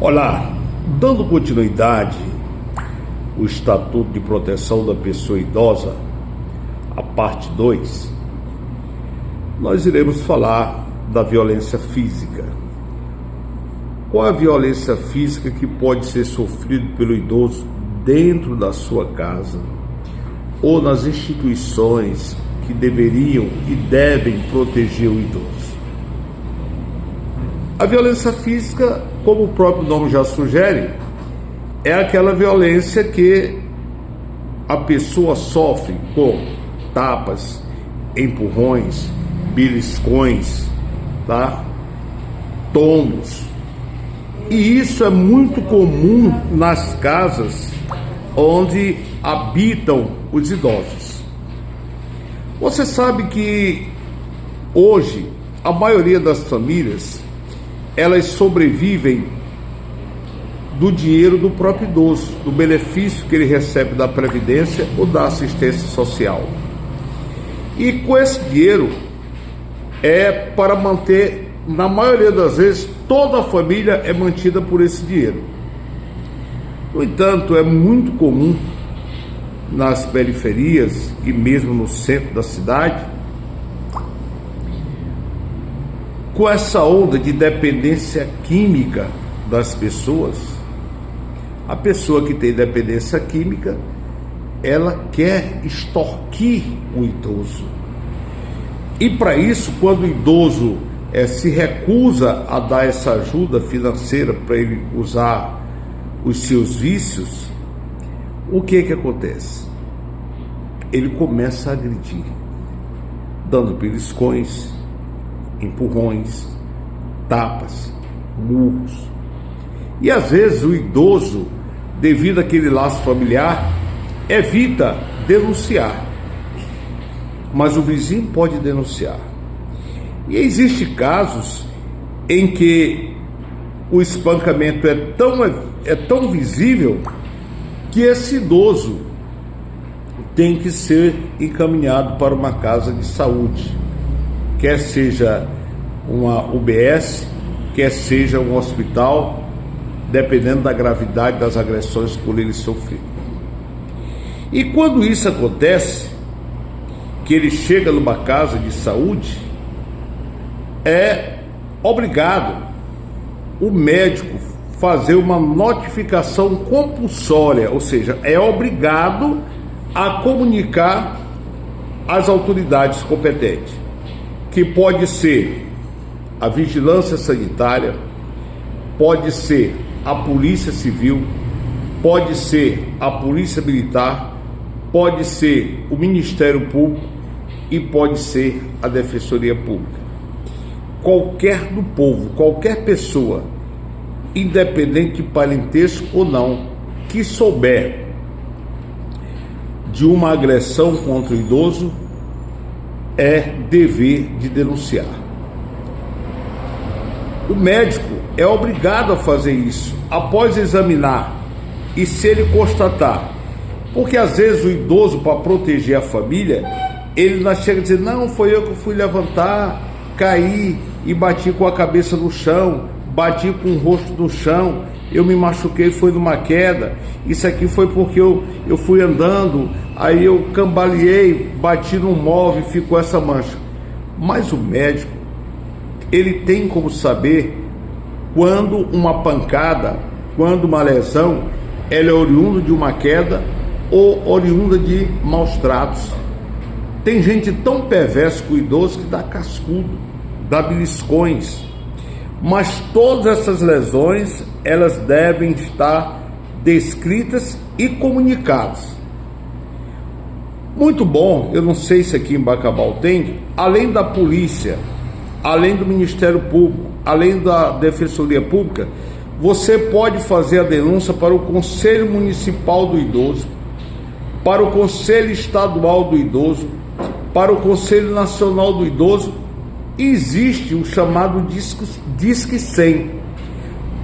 Olá, dando continuidade ao Estatuto de Proteção da Pessoa Idosa, a parte 2, nós iremos falar da violência física. Qual a violência física que pode ser sofrida pelo idoso dentro da sua casa ou nas instituições que deveriam e devem proteger o idoso? A violência física, como o próprio nome já sugere, é aquela violência que a pessoa sofre com tapas, empurrões, beliscões, tombos. E isso é muito comum nas casas onde habitam os idosos. Você sabe que hoje a maioria das famílias elas sobrevivem do dinheiro do próprio idoso, do benefício que ele recebe da Previdência ou da assistência social. E com esse dinheiro é para manter, na maioria das vezes, toda a família é mantida por esse dinheiro. No entanto, é muito comum nas periferias e mesmo no centro da cidade, com essa onda de dependência química das pessoas. A pessoa que tem dependência química, ela quer extorquir o idoso. E para isso, quando o idoso se recusa a dar essa ajuda financeira para ele usar os seus vícios, o que acontece? Ele começa a agredir, dando beliscões, empurrões, tapas, murros. E às vezes o idoso, devido àquele laço familiar, evita denunciar, mas o vizinho pode denunciar. E existem casos em que o espancamento é tão visível que esse idoso tem que ser encaminhado para uma casa de saúde, quer seja uma UBS, quer seja um hospital, dependendo da gravidade das agressões por ele sofrer. E quando isso acontece, que ele chega numa casa de saúde, é obrigado o médico fazer uma notificação compulsória, ou seja, é obrigado a comunicar às autoridades competentes, que pode ser a vigilância sanitária, pode ser a polícia civil, pode ser a polícia militar, pode ser o Ministério Público e pode ser a Defensoria Pública. Qualquer do povo, qualquer pessoa, independente de parentesco ou não, que souber de uma agressão contra o idoso, é dever de denunciar. O médico é obrigado a fazer isso após examinar, e se ele constatar, porque às vezes o idoso, para proteger a família, ele ainda chega a dizer: não, foi eu que fui levantar, caí e bati com a cabeça no chão, bati com o rosto no chão, eu me machuquei, foi numa queda, isso aqui foi porque eu fui andando, aí eu cambaleei, bati num móvel e ficou essa mancha. Mas o médico, ele tem como saber quando uma pancada, quando uma lesão, ela é oriunda de uma queda ou oriunda de maus tratos. Tem gente tão perversa com o idoso que dá cascudo, dá beliscões. Mas todas essas lesões, elas devem estar descritas e comunicadas. Muito bom, eu não sei se aqui em Bacabal tem, além da polícia, além do Ministério Público, além da Defensoria Pública, você pode fazer a denúncia para o Conselho Municipal do Idoso, para o Conselho Estadual do Idoso, para o Conselho Nacional do Idoso. Existe o chamado Disque 100.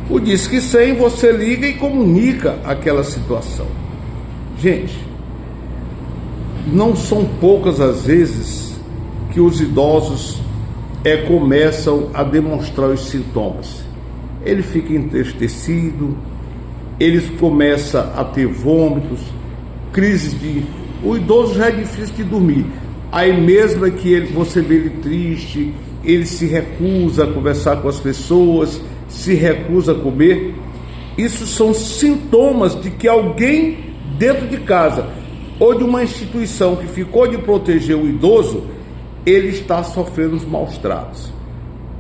O Disque 100 você liga e comunica aquela situação. Gente, não são poucas as vezes que os idosos começam a demonstrar os sintomas. ele fica entristecido, ele começa a ter vômitos, crises de... O idoso já é difícil de dormir. Aí mesmo é que você vê ele triste, ele se recusa a conversar com as pessoas, se recusa a comer. Isso são sintomas de que alguém dentro de casa ou de uma instituição que ficou de proteger o idoso, ele está sofrendo os maus tratos.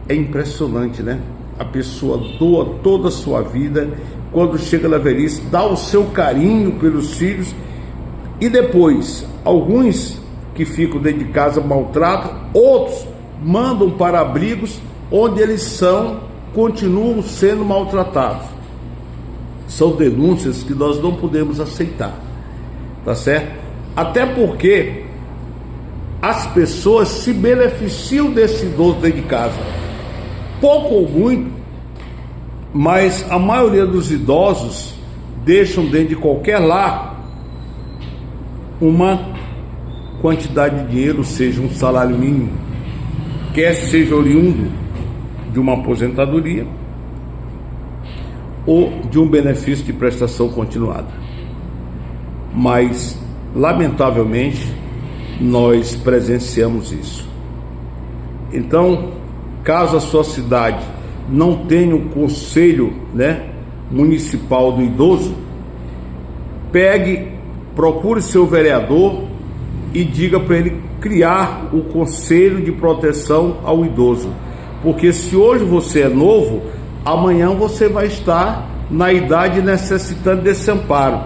É impressionante, né? A pessoa doa toda a sua vida, quando chega na velhice, dá o seu carinho pelos filhos, e depois, alguns que ficam dentro de casa maltratam, outros mandam para abrigos onde eles continuam sendo maltratados. São denúncias que nós não podemos aceitar, tá certo? Até porque as pessoas se beneficiam desse idoso dentro de casa, pouco ou muito, mas a maioria dos idosos deixam dentro de qualquer lar uma quantidade de dinheiro, seja um salário mínimo, quer seja oriundo de uma aposentadoria ou de um benefício de prestação continuada. Mas, lamentavelmente, nós presenciamos isso. Então, caso a sua cidade não tenha o conselho, municipal do idoso, procure seu vereador e diga para ele criar o conselho de proteção ao idoso, porque se hoje você é novo, amanhã você vai estar na idade necessitando desse amparo.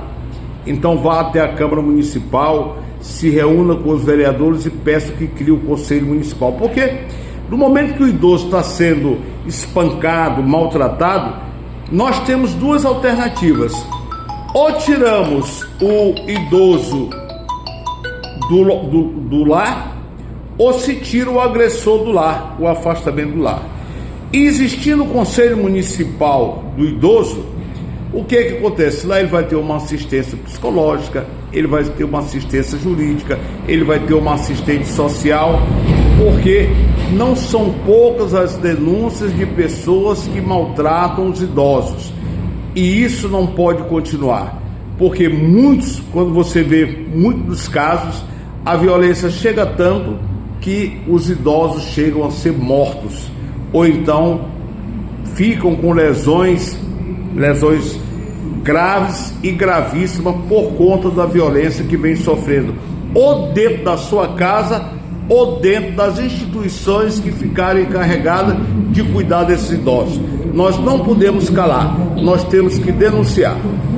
Então vá até a Câmara Municipal, se reúna com os vereadores e peça que crie o conselho municipal, porque no momento que o idoso está sendo espancado, maltratado, nós temos duas alternativas: ou tiramos o idoso do lar, ou se tira o agressor do lar, o afastamento do lar. E existindo o conselho municipal do idoso, o que acontece? Lá ele vai ter uma assistência psicológica, ele vai ter uma assistência jurídica, ele vai ter uma assistente social, porque não são poucas as denúncias de pessoas que maltratam os idosos. E isso não pode continuar, porque quando você vê muitos dos casos, a violência chega tanto que os idosos chegam a ser mortos, ou então ficam com lesões graves e gravíssimas por conta da violência que vem sofrendo, ou dentro da sua casa, ou dentro das instituições que ficarem encarregadas de cuidar desses idosos. Nós não podemos calar, nós temos que denunciar.